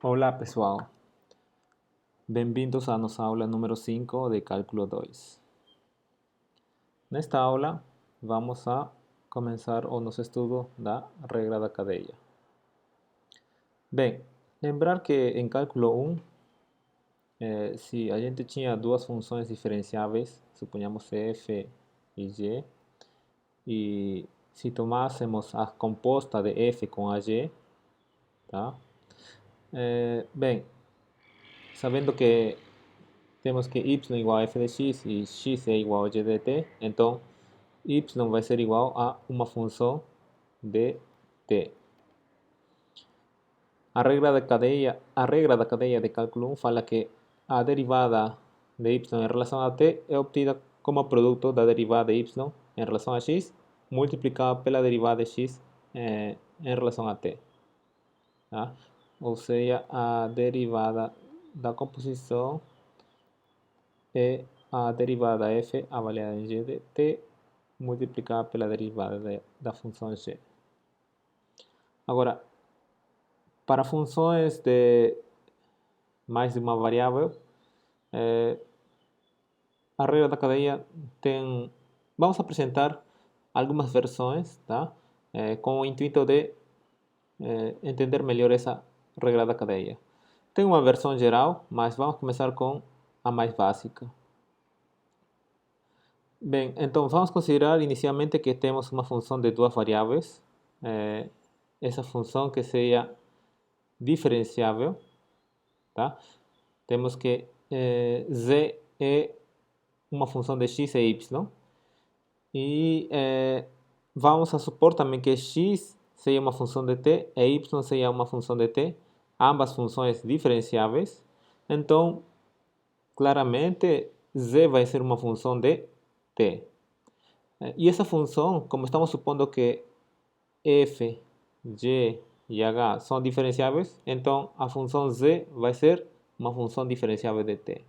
Olá, pessoal. Bem-vindos à nossa aula número 5 de Cálculo 2. Nesta aula, vamos a começar o nosso estudo da regra da cadeia. Bem, lembrar que em cálculo 1, se a gente tinha duas funções diferenciáveis, suponhamos f e g, e se tomássemos a composta de f com a g, tá? Bem, sabendo que temos que y igual a f de x e x é igual a g de t, então y vai ser igual a uma função de t. A regra da cadeia de cálculo 1 fala que a derivada de y em relação a t é obtida como produto da derivada de y em relação a x multiplicada pela derivada de x em relação a t. Tá? Ou seja, a derivada da composição é a derivada f avaliada em g de t multiplicada pela derivada da função g. Agora, para funções de mais de uma variável, a regra da cadeia tem... Vamos apresentar algumas versões, tá? Com o intuito de entender melhor essa regra da cadeia. Tem uma versão geral, mas vamos começar com a mais básica. Bem, então vamos considerar inicialmente que temos uma função de duas variáveis. Essa função que seja diferenciável, tá? Temos que z é uma função de x e y, e vamos a supor também que x seja uma função de t e y seja uma função de t, ambas funções diferenciáveis. Então, claramente, z vai ser uma função de t. E essa função, como estamos supondo que f, g e h são diferenciáveis, então a função z vai ser uma função diferenciável de t.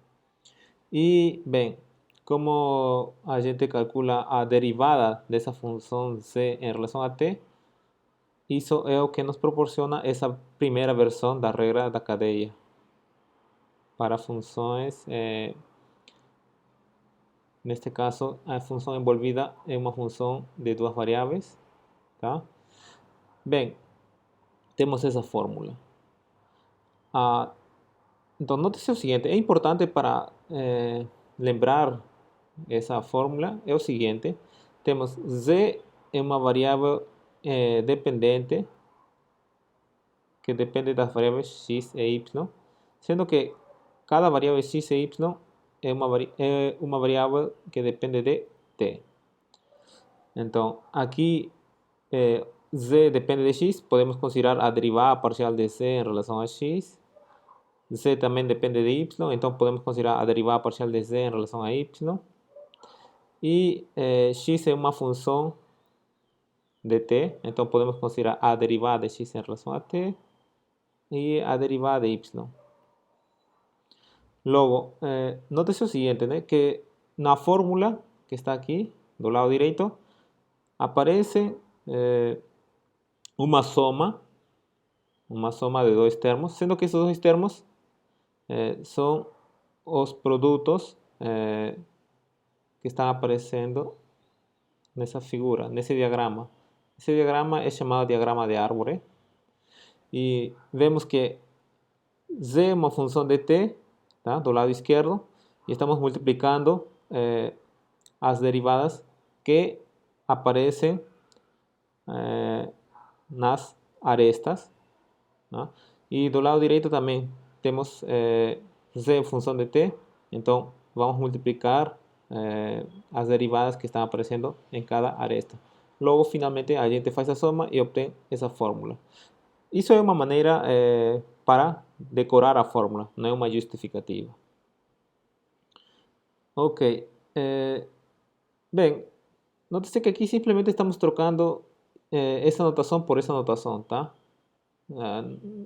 E, bem, como a gente calcula a derivada dessa função z em relação a t, isso é o que nos proporciona essa primeira versão da regra da cadeia para funções. Neste caso, a função envolvida é uma função de duas variáveis, tá? Bem, temos essa fórmula. Então, note-se o seguinte, é importante para lembrar essa fórmula, é o seguinte, temos z é uma variável dependente, que depende das variáveis x e y, sendo que cada variável x e y é uma variável que depende de t. Então, aqui z depende de x, podemos considerar a derivada parcial de z em relação a x. Z também depende de y, então podemos considerar a derivada parcial de z em relação a y. E x é uma função de t, então podemos considerar a derivada de x em relação a t e a derivada de y. Logo, note-se o seguinte, né, que na fórmula que está aqui, do lado direito, aparece uma soma de dois termos, sendo que esses dois termos são os produtos que estão aparecendo nessa figura, nesse diagrama. Esse diagrama é chamado diagrama de árvore. E vemos que z é uma função de t, tá, do lado esquerdo, e estamos multiplicando as derivadas que aparecem nas arestas, tá? E do lado direito também temos z função de t, então vamos multiplicar as derivadas que estão aparecendo em cada aresta. Logo, finalmente, a gente faz a soma e obtém essa fórmula. Isso é uma maneira para decorar a fórmula, não é uma justificativa. Ok. Bem, note-se que aqui simplesmente estamos trocando essa notação por essa notação, tá?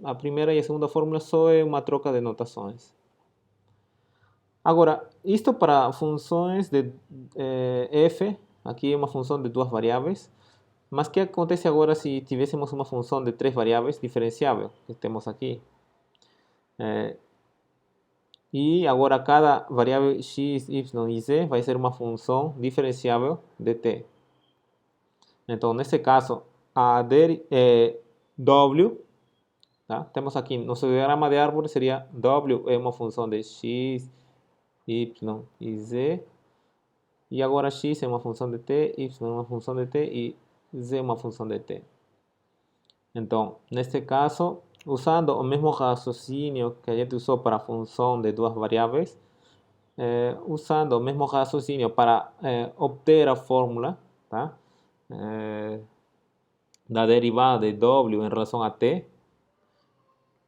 A primeira e a segunda fórmula só é uma troca de notações. Agora, isto para funções de f, aqui é uma função de duas variáveis, mas o que acontece agora se tivéssemos uma função de três variáveis diferenciável, que temos aqui? E agora cada variável x, y e z vai ser uma função diferenciável de t. Então, nesse caso, w, tá? Temos aqui, nosso diagrama de árvore seria w é uma função de x, y e z. E agora x é uma função de t, y é uma função de t e z é uma função de t. Então, neste caso, usando o mesmo raciocínio que a gente usou para a função de duas variáveis, usando o mesmo raciocínio para obter a fórmula, tá? Da derivada de w em relação a t,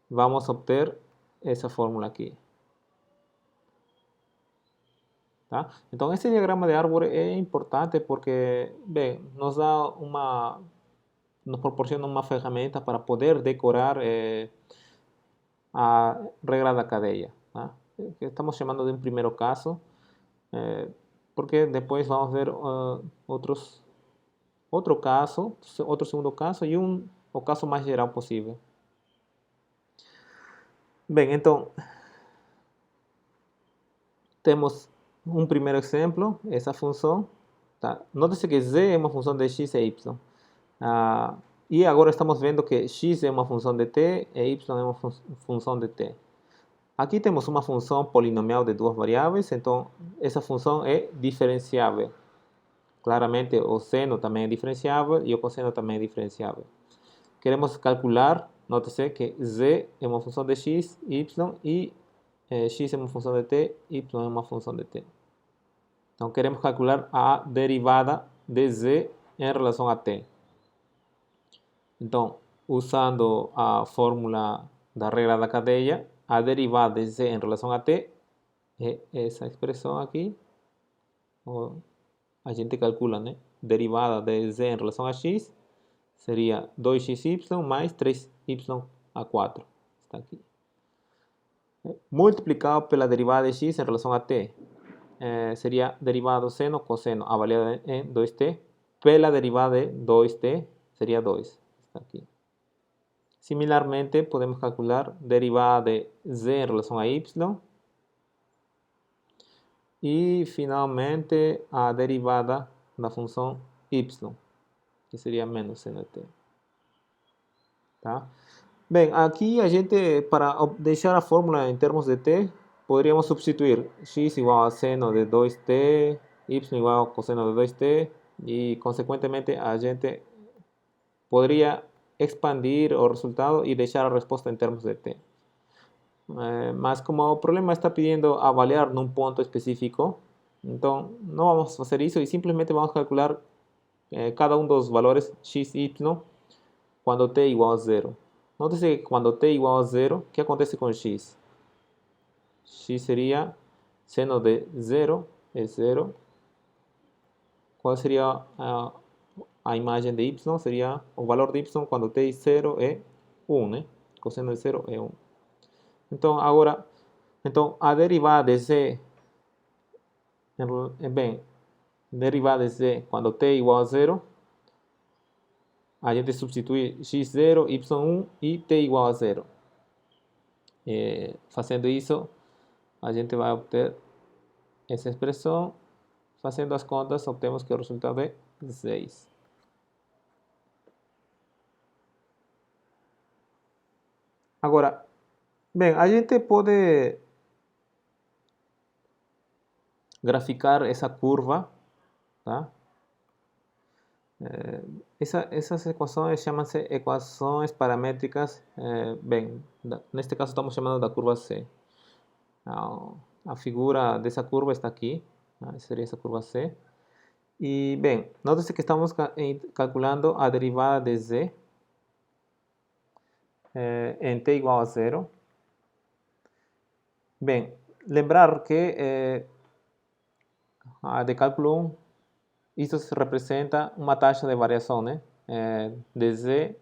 vamos obter essa fórmula aqui. Tá? Então, esse diagrama de árvore é importante porque, bem, nos proporciona uma ferramenta para poder decorar a regra da cadeia, tá? Que estamos chamando de um primeiro caso, porque depois vamos ver outro caso, outro segundo caso e o caso mais geral possível. Bem, então, temos um primeiro exemplo, essa função. Tá? Note-se que z é uma função de x e y. E agora estamos vendo que x é uma função de t e y é uma função de t. Aqui temos uma função polinomial de duas variáveis, então essa função é diferenciável. Claramente o seno também é diferenciável e o cosseno também é diferenciável. Queremos calcular, note-se que z é uma função de x, y e x é uma função de t, y é uma função de t. Então queremos calcular a derivada de z em relação a t. Então, usando a fórmula da regra da cadeia, a derivada de z em relação a t é essa expressão aqui. A gente calcula, né? Derivada de z em relação a x seria 2xy mais 3y a 4. Está aqui. Multiplicado pela derivada de x em relação a t, seria derivada do seno cosseno avaliada em 2t, pela derivada de 2t, seria 2. Está aqui. Similarmente, podemos calcular derivada de z em relação a y. E, finalmente, a derivada da função y, que seria menos seno de t. Tá? Bem, aqui a gente, para deixar a fórmula em termos de t, poderíamos substituir x igual a seno de 2t, y igual a cosseno de 2t, e, consequentemente, a gente poderia expandir o resultado e deixar a resposta em termos de t. Mas como o problema está pidiendo avaliar num ponto específico, então não vamos fazer isso e simplesmente vamos calcular cada um dos valores x e y quando t é igual a 0. Note-se que quando t é igual a 0, o que acontece com x? X seria seno de 0 é 0. Qual seria a imagem de y? Seria o valor de y quando t é 0 é 1, né? Cosseno de 0 é 1. Então, agora, a derivada de z, bem, derivada de z quando t é igual a 0, a gente substitui x0, y1 e t igual a 0. Fazendo isso, a gente vai obter essa expressão. Fazendo as contas, obtemos que o resultado é 6. Agora, bem, a gente pode graficar essa curva, tá? Essas equações chamam-se equações paramétricas. Bem, neste caso estamos chamando da curva C. A figura dessa curva está aqui, seria essa curva C. E, bem, note-se que estamos calculando a derivada de z em t igual a 0. Bem, lembrar que de cálculo 1, isso representa uma taxa de variação, né? De z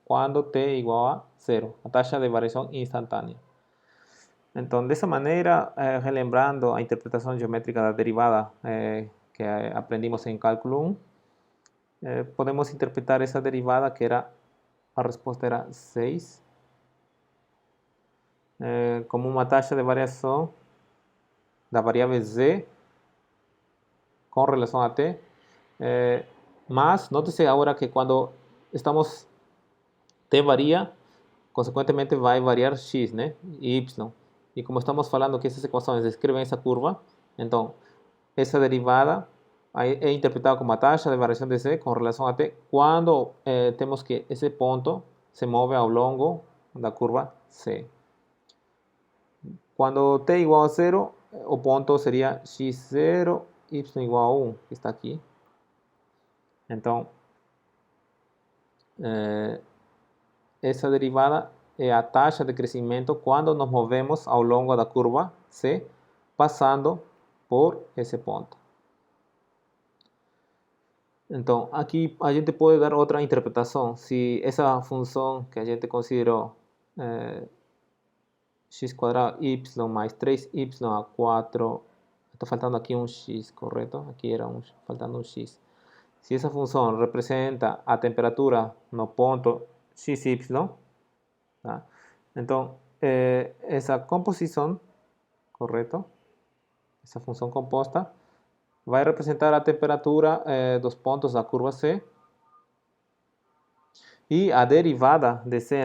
quando t é igual a 0, a taxa de variação instantânea. Então, dessa maneira, relembrando a interpretação geométrica da derivada que aprendimos em cálculo 1, podemos interpretar essa derivada que era, a resposta era 6. como uma taxa de variação da variável z com relação a t. Mas note-se agora que quando t varia, consequentemente vai variar x, né? E y. E como estamos falando que essas equações descrevem essa curva, então essa derivada é interpretada como a taxa de variação de z com relação a t quando temos que esse ponto se move ao longo da curva c. Quando t igual a 0, o ponto seria x0, y igual a 1, que está aqui. Então, essa derivada é a taxa de crescimento quando nos movemos ao longo da curva C, passando por esse ponto. Então, aqui a gente pode dar outra interpretação. Se essa função que a gente considerou x² y mais 3y a 4, está faltando aqui um x, correto? Aqui era faltando um x. Se essa função representa a temperatura no ponto xy, tá? Então, essa composição, correto? Essa função composta vai representar a temperatura dos pontos da curva C e a derivada de C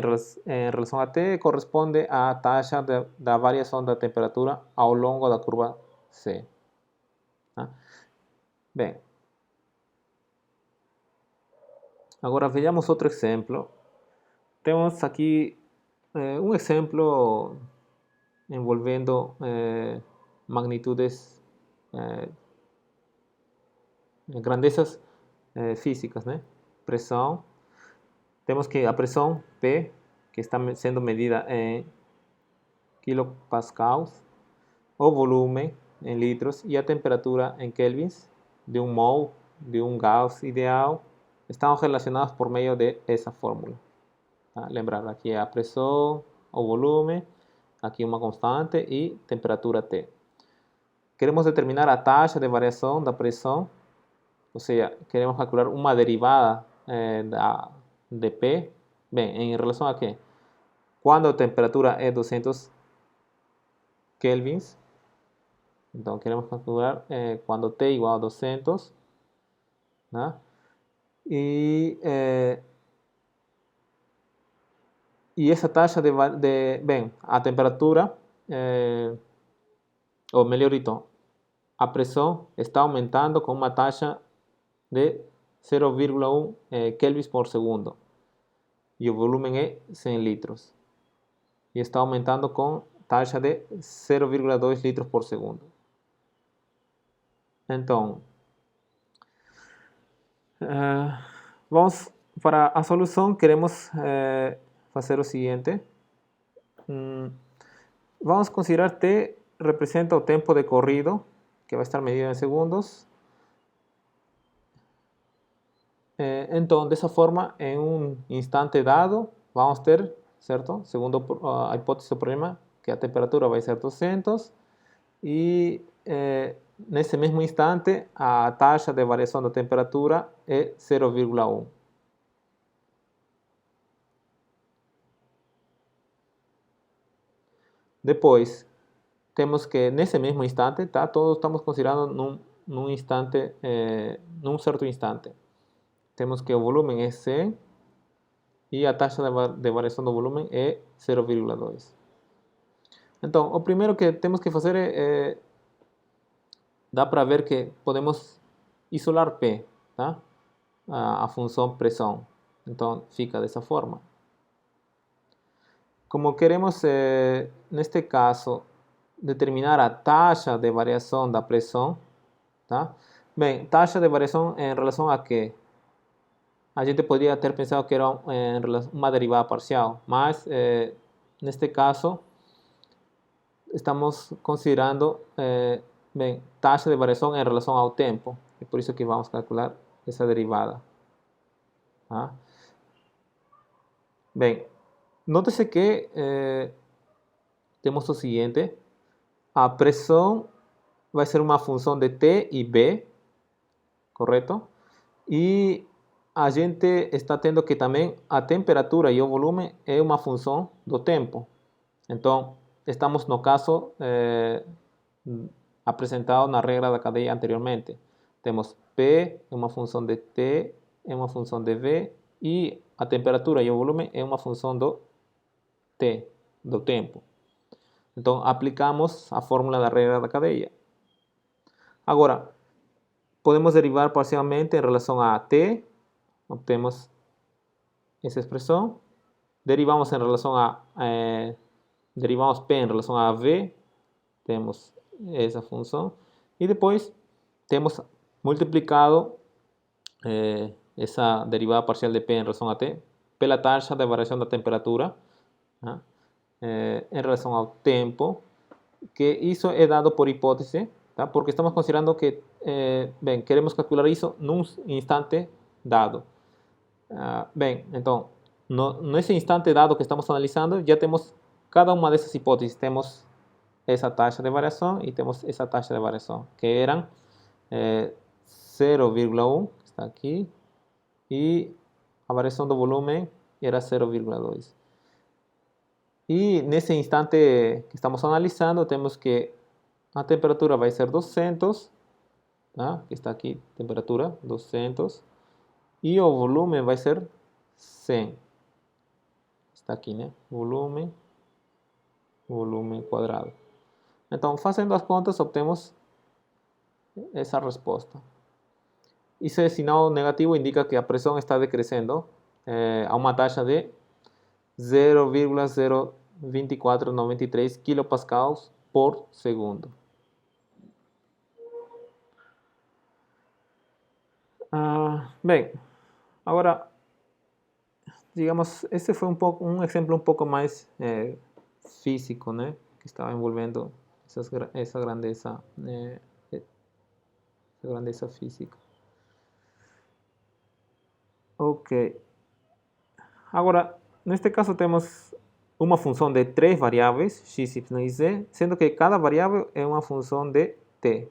em relação a T corresponde à taxa da variação da temperatura ao longo da curva C. Tá? Bem, agora vejamos outro exemplo. Temos aqui um exemplo envolvendo magnitudes, grandezas físicas, né? Pressão. Temos que a pressão P, que está sendo medida em kilopascals, o volume em litros e a temperatura em kelvins de um mol de um gás ideal estão relacionados por meio de essa fórmula. Tá? Lembrar, aqui é a pressão, o volume, aqui uma constante e temperatura T. Queremos determinar a taxa de variação da pressão, ou seja, queremos calcular uma derivada de P. Bem, em relação a quê? Quando a temperatura é 200 kelvins, então queremos calcular quando T igual a 200, né? E essa taxa bem, a temperatura, ou melhor dito, a pressão está aumentando com uma taxa de 0,1 kelvins por segundo. E o volume é 100 litros. E está aumentando com taxa de 0,2 litros por segundo. Então, vamos para a solução, queremos fazer o seguinte. Vamos considerar T representa o tempo decorrido, que vai estar medido em segundos. Então, dessa forma, em um instante dado, vamos ter, certo? Segundo a hipótese do problema, que a temperatura vai ser 200 e nesse mesmo instante a taxa de variação da temperatura é 0,1. Depois, temos que nesse mesmo instante, tá? Todos estamos considerando num instante, num certo instante. Temos que o volume é 100 e a taxa de variação do volume é 0,2. Então, o primeiro que temos que fazer dá para ver que podemos isolar P, tá? A função pressão. Então, fica dessa forma. Como queremos, neste caso, determinar a taxa de variação da pressão, tá? Bem, taxa de variação em relação a quê? A gente poderia ter pensado que era uma derivada parcial, mas neste caso estamos considerando bem, taxa de variação em relação ao tempo, e por isso que vamos calcular essa derivada. Tá? Bem, note-se que temos o seguinte: a pressão vai ser uma função de T e B, correto? E a gente está tendo que também a temperatura e o volume é uma função do tempo. Então, estamos no caso apresentado na regra da cadeia anteriormente. Temos P é uma função de T, é uma função de V, e a temperatura e o volume é uma função do T, do tempo. Então, aplicamos a fórmula da regra da cadeia. Agora, podemos derivar parcialmente em relação a T, obtemos essa expressão. Derivamos em relação a derivamos P em relação a V, temos essa função. E depois temos multiplicado essa derivada parcial de P em relação a T pela taxa de variação da temperatura, né, em relação ao tempo, que isso é dado por hipótese, tá? Porque estamos considerando que, bem, queremos calcular isso num instante dado. Bem, então, nesse instante dado que estamos analisando, já temos cada uma dessas hipóteses. Temos essa taxa de variação e temos essa taxa de variação, que eram 0,1, está aqui, e a variação do volume era 0,2. E nesse instante que estamos analisando, temos que a temperatura vai ser 200, tá? Que está aqui, temperatura 200, e o volume vai ser 100. Está aqui, né? Volume quadrado. Então, fazendo as contas, obtemos essa resposta. Esse sinal negativo indica que a pressão está decrescendo a uma taxa de 0,02493 kPa por segundo. Bem, agora, digamos, esse foi um exemplo um pouco mais físico, né? Que estava envolvendo essa grandeza física. Ok. Agora, neste caso temos uma função de 3 variáveis, x, y e z, sendo que cada variável é uma função de t.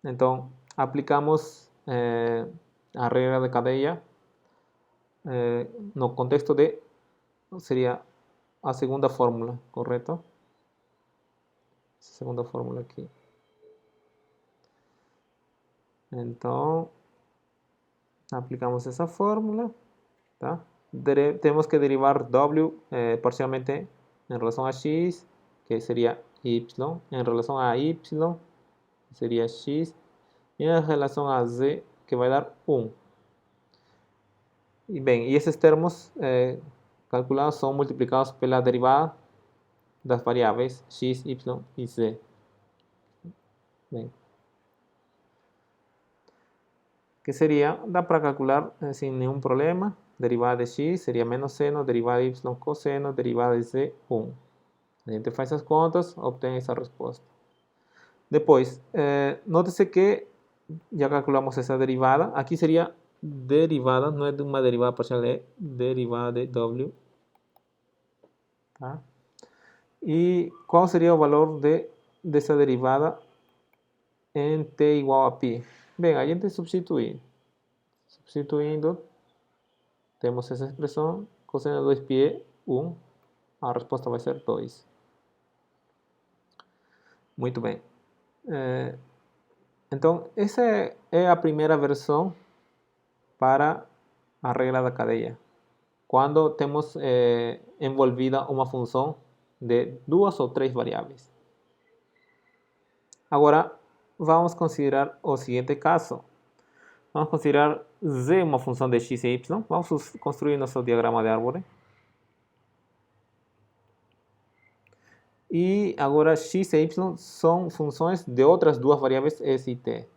Então, aplicamos a regra de cadeia no contexto de, seria a segunda fórmula, correto? Essa segunda fórmula aqui. Então, aplicamos essa fórmula, tá? Temos que derivar w parcialmente em relação a x, que seria y, em relação a y, que seria x, e em relação a z, que vai dar 1. E bem, e esses termos calculados são multiplicados pela derivada das variáveis x, y e z. Bem, que seria, dá para calcular sem nenhum problema. Derivada de x seria menos seno, derivada de y cosseno, derivada de z 1. A gente faz as contas, obtém essa resposta. Depois, note-se que já calculamos essa derivada. Aqui seria derivada, não é de uma derivada parcial, é derivada de w. Tá? E qual seria o valor dessa derivada em t igual a π? Bem, a gente substitui. Substituindo, temos essa expressão, cosseno de 2π é 1, a resposta vai ser 2. Muito bem. Então, essa é a primeira versão para a regra da cadeia. Quando temos envolvida uma função de 2 ou 3 variáveis. Agora, vamos considerar o seguinte caso. Vamos considerar z uma função de x e y. Vamos construir nosso diagrama de árvore. E agora x e y são funções de outras duas variáveis s e t.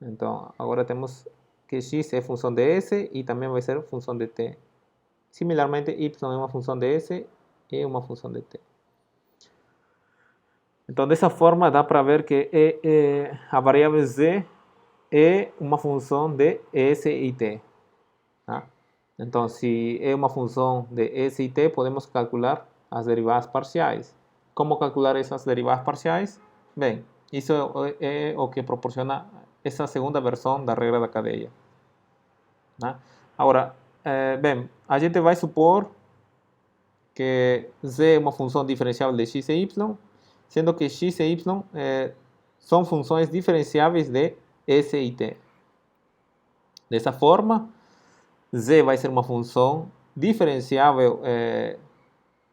Então, agora temos que x é função de s e também vai ser função de t. Similarmente, y é uma função de s e uma função de t. Então, dessa forma, dá para ver que a variável z é uma função de s e t. Tá? Então, se é uma função de s e t, podemos calcular as derivadas parciais. Como calcular essas derivadas parciais? Bem, isso é o que proporciona essa segunda versão da regra da cadeia. Tá? Agora, bem, a gente vai supor que z es una función diferenciable de x e y, siendo que x e y son funciones diferenciables de s y t. De esa forma, z va a ser una función diferenciable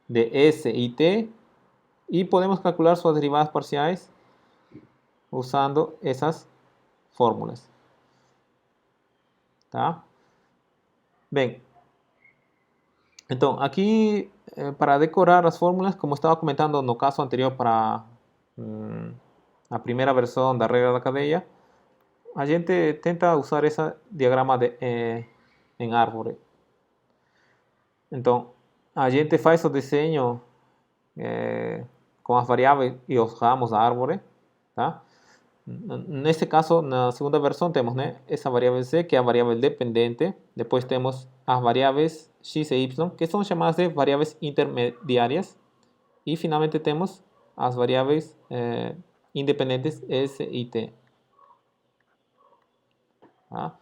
de s y t, y podemos calcular sus derivadas parciales usando esas fórmulas. Tá? Bem, então aqui para decorar as fórmulas, como estava comentando no caso anterior para a primeira versão da regra da cadeia, a gente tenta usar esse diagrama em árvore. Então, a gente faz o desenho com as variáveis e os ramos da árvore, tá? Nesse caso, na segunda versão, temos essa variável c, que é a variável dependente. Depois temos as variáveis x e y, que são chamadas de variáveis intermediárias. E, finalmente, temos as variáveis independentes s e t. Tá?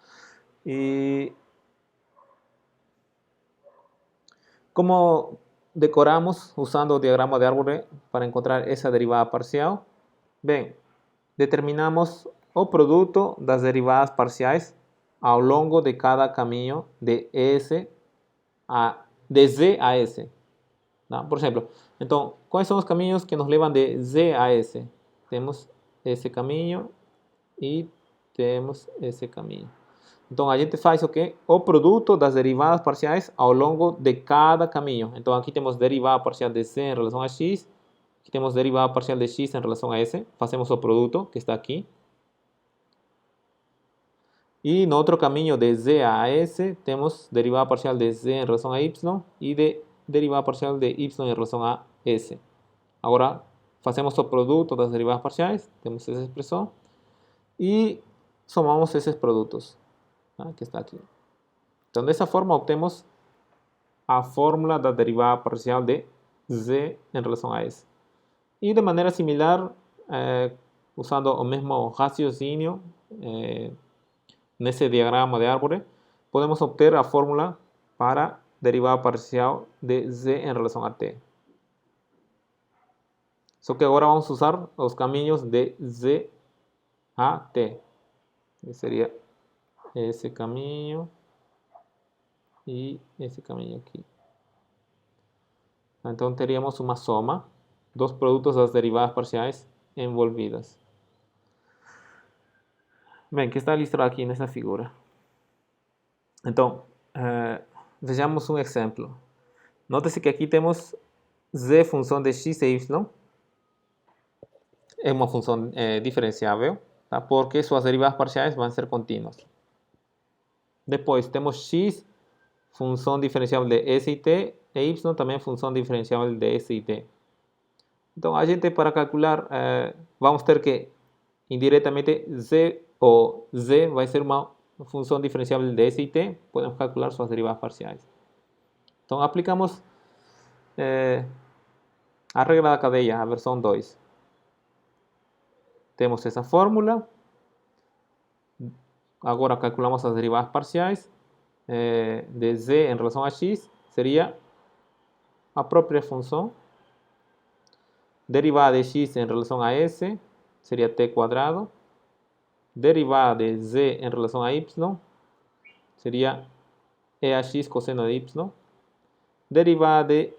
E como decoramos usando o diagrama de árvore para encontrar essa derivada parcial? Bem, determinamos o produto das derivadas parciais ao longo de cada caminho de Z a S. Tá? Por exemplo, então, quais são os caminhos que nos levam de Z a S? Temos esse caminho e temos esse caminho. Então, a gente faz o quê? O produto das derivadas parciais ao longo de cada caminho. Então, aqui temos derivada parcial de Z em relação a X. Aqui temos derivada parcial de x em relação a s. Fazemos o produto que está aqui. E no outro caminho de z a s, temos derivada parcial de z em relação a y e de derivada parcial de y em relação a s. Agora, fazemos o produto das derivadas parciais. Temos essa expressão. E somamos esses produtos, tá? Que está aqui. Então, dessa forma, obtemos a fórmula da derivada parcial de z em relação a s. E de maneira similar, usando o mesmo raciocínio nesse diagrama de árvore, podemos obter a fórmula para derivada parcial de z em relação a t. Só que agora vamos usar os caminhos de z a t. Que seria esse caminho e esse caminho aqui. Então teríamos uma soma dos produtos das derivadas parciais envolvidas. Bem, que está listrado aqui nessa figura. Então, vejamos um exemplo. Note-se que aqui temos z função de x e y. É uma função diferenciável, tá? Porque suas derivadas parciais vão ser contínuas. Depois temos x, função diferenciável de s e t, e y também função diferenciável de s e t. Então, a gente, para calcular, vamos ter que, indiretamente, z vai ser uma função diferenciável de s e t. Podemos calcular suas derivadas parciais. Então, aplicamos a regra da cadeia, a versão 2. Temos essa fórmula. Agora, calculamos as derivadas parciais de z em relação a x. Seria a própria função. Derivada de x em relação a s seria t quadrado. Derivada de z em relação a y seria e a x cosseno de y. Derivada de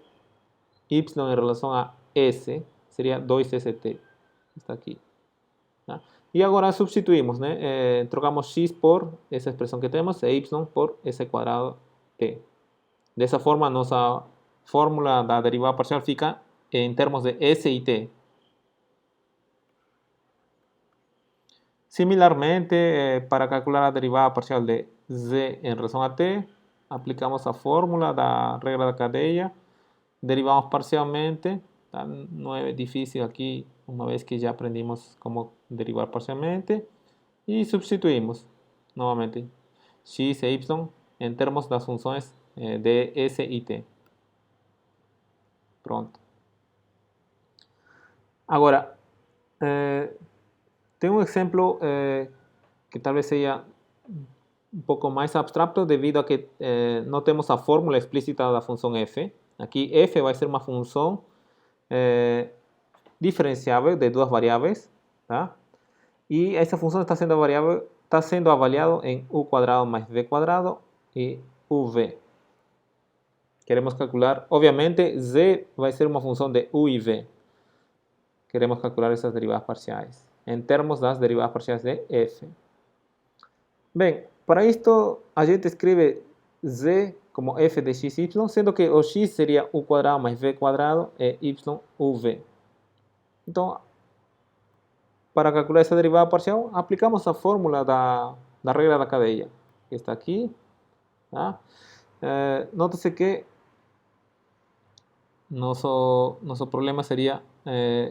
y em relação a s seria 2st. Está aqui. Tá? E agora substituímos, trocamos x por essa expressão que temos e y por s quadrado t. Dessa forma, nossa fórmula da derivada parcial fica em termos de s e t. Similarmente, para calcular a derivada parcial de z em relação a t, aplicamos a fórmula da regra da cadeia, derivamos parcialmente, tá? Não é difícil aqui, uma vez que já aprendimos como derivar parcialmente, e substituímos novamente x e y em termos das funções de s e t. Pronto. Agora, tem um exemplo que talvez seja um pouco mais abstrato devido a que não temos a fórmula explícita da função f. Aqui f vai ser uma função diferenciável de duas variáveis, tá? E essa função está sendo avaliado em u quadrado mais v quadrado e uv. Queremos calcular, obviamente, z vai ser uma função de u e v. Queremos calcular essas derivadas parciais em termos das derivadas parciais de f. Bem, para isto a gente escreve z como f de xy, sendo que o x seria u quadrado mais v quadrado e y uv. Então, para calcular essa derivada parcial, aplicamos a fórmula da regra da cadeia, que está aqui. Tá? Nota-se que nosso problema seria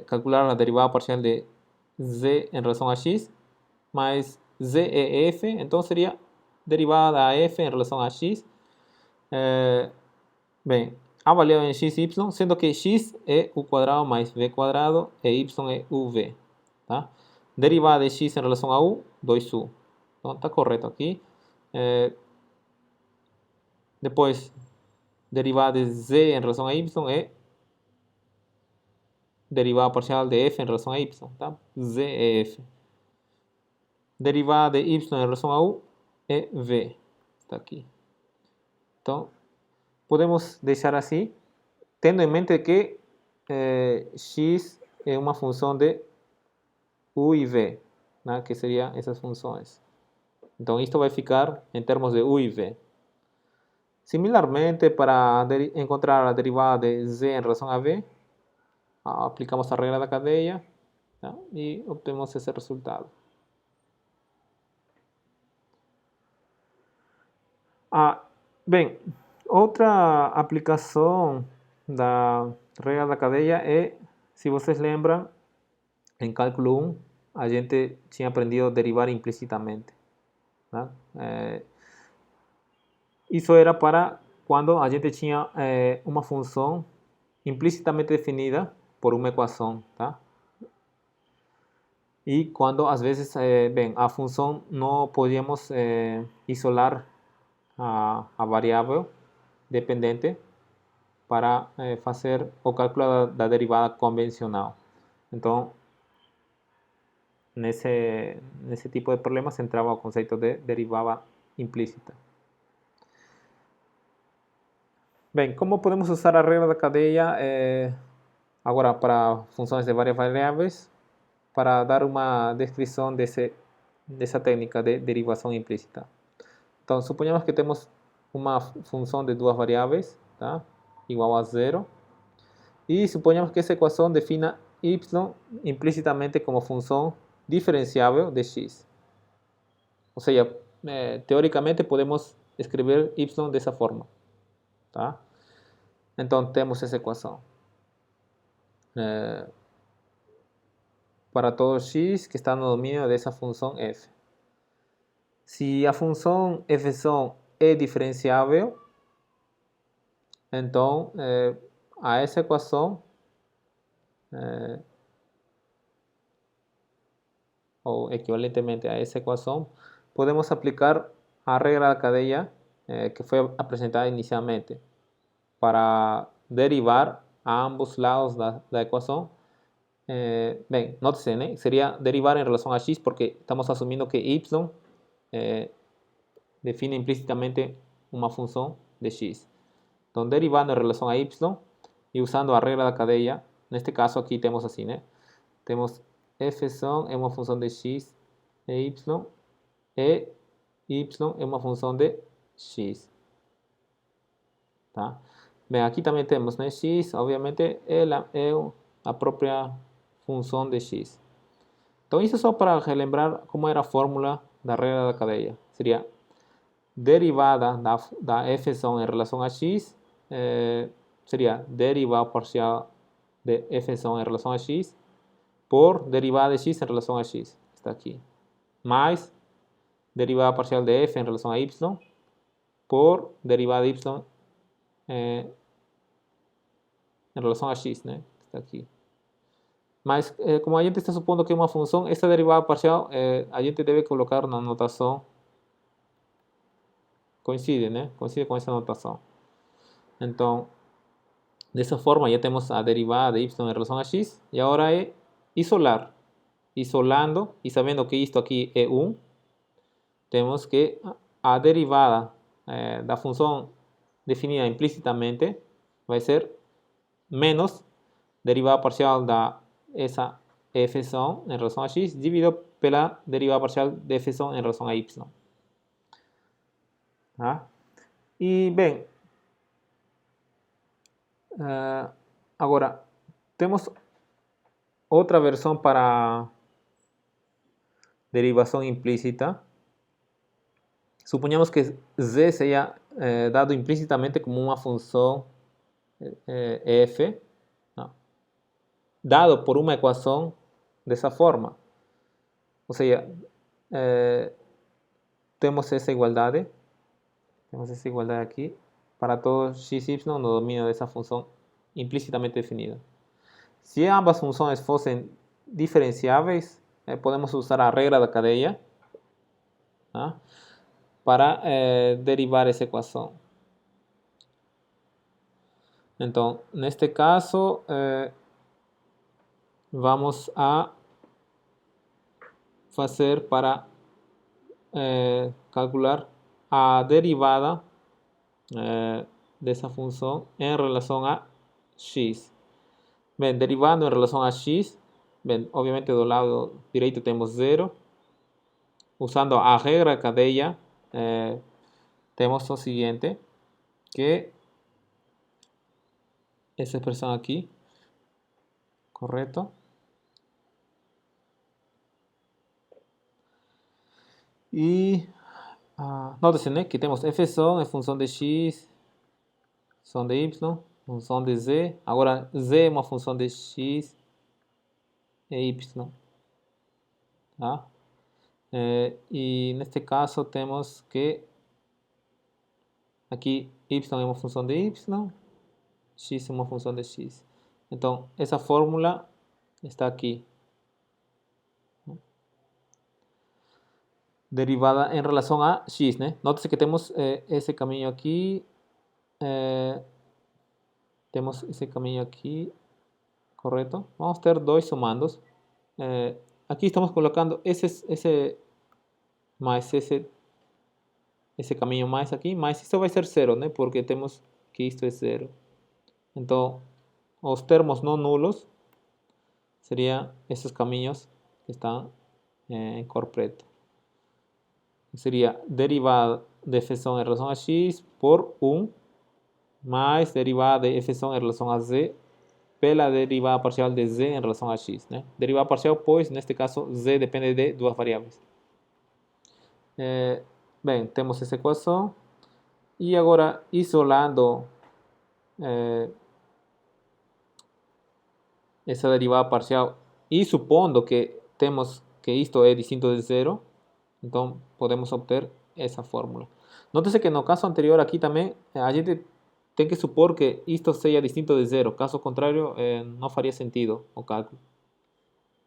calcular a derivada parcial de z em relação a x, mais z é f, então seria derivada da f em relação a x, bem, avaliado em x e y, sendo que x é u quadrado mais v quadrado e y é uv. Tá? Derivada de x em relação a u, 2u. Então está correto aqui. Depois, derivada de z em relação a y é derivada parcial de f em relação a y. Tá? Z é f. Derivada de y em relação a u é v. Está aqui. Então, podemos deixar assim, tendo em mente que x é uma função de u e v, né, que seriam essas funções. Então, isto vai ficar em termos de u e v. Similarmente, para encontrar a derivada de z em relação a v, aplicamos a regra da cadeia, tá, e obtemos esse resultado. Bem, outra aplicação da regra da cadeia é, se vocês lembram, em cálculo 1, a gente tinha aprendido a derivar implicitamente. Tá? Isso era para quando a gente tinha uma função implicitamente definida por uma equação. Tá? E quando, às vezes, bem, a função não podíamos isolar a variável dependente para fazer o cálculo da derivada convencional. Então, nesse tipo de problemas entrava o conceito de derivada implícita. Bem, como podemos usar a regra da cadeia agora para funções de várias variáveis para dar uma descrição dessa técnica de derivação implícita? Então, suponhamos que temos uma função de duas variáveis, tá? Igual a zero, e suponhamos que essa equação defina y implicitamente como função diferenciável de x. Ou seja, teoricamente podemos escrever y dessa forma. Tá? Então temos essa equação. Para todo x que está no domínio dessa função f. Se a função f é diferenciável, então a essa equação, ou equivalentemente a essa equação, podemos aplicar a regra da cadeia que foi apresentada inicialmente para derivar a ambos lados da equação. Bem, note-se, né? Seria derivar em relação a x, porque estamos assumindo que y define implicitamente uma função de x. Então, derivando em relação a y e usando a regra da cadeia, neste caso aqui temos assim, né? Temos f é uma função de x e y é uma função de x. Tá? Bem, aqui também temos, né? X, obviamente, é a própria função de x. Então, isso é só para relembrar como era a fórmula da regra da cadeia. Seria derivada da f em relação a x, seria derivada parcial de f em relação a x por derivada de x em relação a x. Está aqui. Mais derivada parcial de f em relação a y por derivada de y em relação a x, né? Está aqui. Mas, como a gente está supondo que é uma função, essa derivada parcial a gente deve colocar na notação. Coincide, né? Coincide com essa notação. Então, De esa forma ya tenemos a derivada de y en relación a x. Y ahora es isolar. Isolando y sabiendo que esto aquí es 1, tenemos que a derivada da función definida implícitamente vai ser menos derivada parcial da essa f em relação a x dividido pela derivada parcial de f em relação a y. Tá? E, bem, agora temos outra versão para derivação implícita. Suponhamos que z seja dado implícitamente como uma função f, ¿no? Dado por uma equação dessa forma. Ou seja, temos essa igualdade aqui para todos x y no domínio dessa função implícitamente definida. Se ambas funções fossem diferenciáveis, podemos usar a regra da cadeia, ¿no? Para derivar essa equação. Então, neste caso, vamos a fazer para calcular a derivada dessa função em relação a x. Bem, derivando em relação a x, bem, obviamente do lado direito temos 0. Usando a regra cadeia, temos o seguinte, que essa expressão aqui, correto? E note-se, né, que temos f em função de x, função de y, função de z. Agora, z é uma função de x e y. Tá? E neste caso temos que aqui y é uma função de y, x é uma função de x. Então, essa fórmula está aqui. Derivada em relação a x, né? Note-se que temos esse caminho aqui. Temos esse caminho aqui, correto? Vamos ter dois somandos. Aqui estamos colocando esse mais esse caminho mais aqui, mas isso vai ser zero, né? Porque temos que isto é zero. Então, os termos não nulos seriam esses caminhos que estão em cor preta. Seria derivada de f em relação a x por 1 mais derivada de f em relação a z pela derivada parcial de z em relação a x, né? Derivada parcial, pois, neste caso, z depende de duas variáveis. Bem, temos essa equação. E agora, isolando essa derivada parcial e supondo que temos que isto é distinto de zero, então podemos obter essa fórmula. Note-se que no caso anterior aqui também a gente tem que supor que isto seja distinto de zero, caso contrário não faria sentido o cálculo.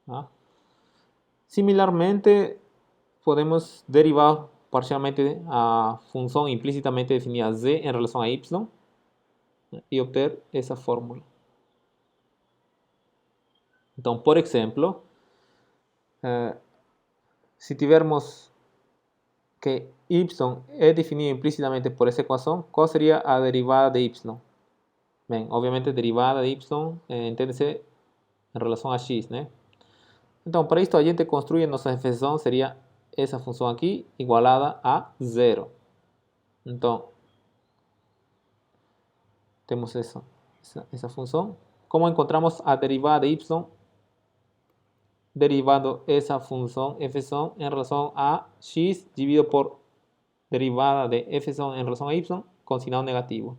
Tá? Similarmente, podemos derivar parcialmente a função implicitamente definida z em relação a y e obter essa fórmula. Então, por exemplo, se tivermos que y é definido implicitamente por essa equação, qual seria a derivada de y? Bem, obviamente a derivada de y entende-se em relação a x, né? Então, para isto a gente construi nossa definição, seria essa função aqui igualada a zero. Então, temos essa função. Como encontramos a derivada de y? Derivando essa função f em relação a x dividido por derivada de f em relação a y com sinal negativo.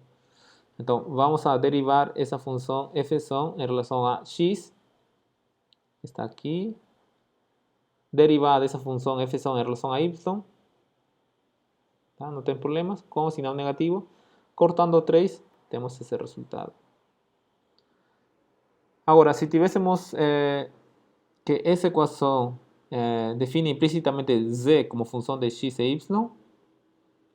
Então, vamos a derivar essa função f em relação a x. Está aqui. Derivada dessa função f em relação a y. Tá? Não tem problemas. Com sinal negativo. Cortando 3, temos esse resultado. Agora, se tivéssemos que essa equação define implicitamente z como função de x e y,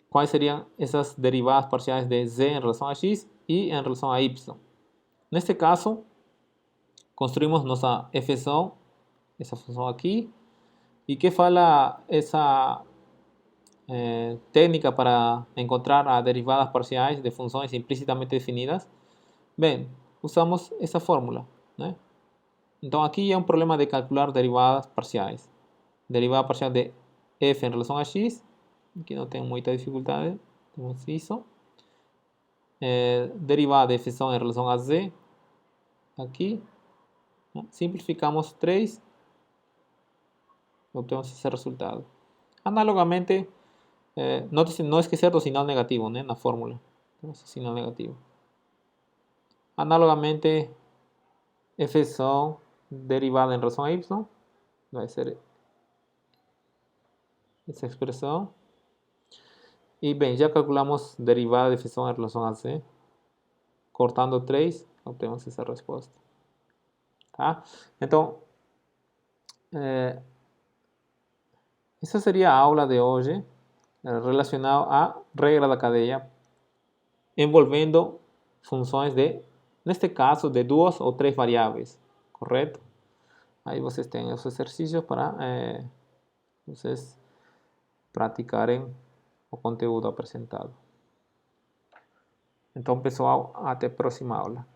quais seriam essas derivadas parciais de z em relação a x e em relação a y? Neste caso, construimos nossa função, essa função aqui, e que fala essa técnica para encontrar as derivadas parciais de funções implicitamente definidas. Bem, usamos essa fórmula, né? Então aqui é um problema de calcular derivadas parciais. Derivada parcial de f em relação a x, aqui não tem muita dificuldade, temos isso. Derivada de f em relação a z, aqui, né? Simplificamos 3, obtemos esse resultado. Analogamente, não esquecer do sinal negativo, né, na fórmula, temos sinal negativo. Analogamente, f derivada em relação a y vai ser essa expressão. E bem, já calculamos derivada de f em relação a z. Cortando 3, obtemos essa resposta. Tá? Então, essa seria a aula de hoje relacionada à regra da cadeia envolvendo funções de, neste caso, de 2 ou 3 variáveis, correto? Aí vocês têm os exercícios para vocês praticarem o conteúdo apresentado. Então, pessoal, até a próxima aula.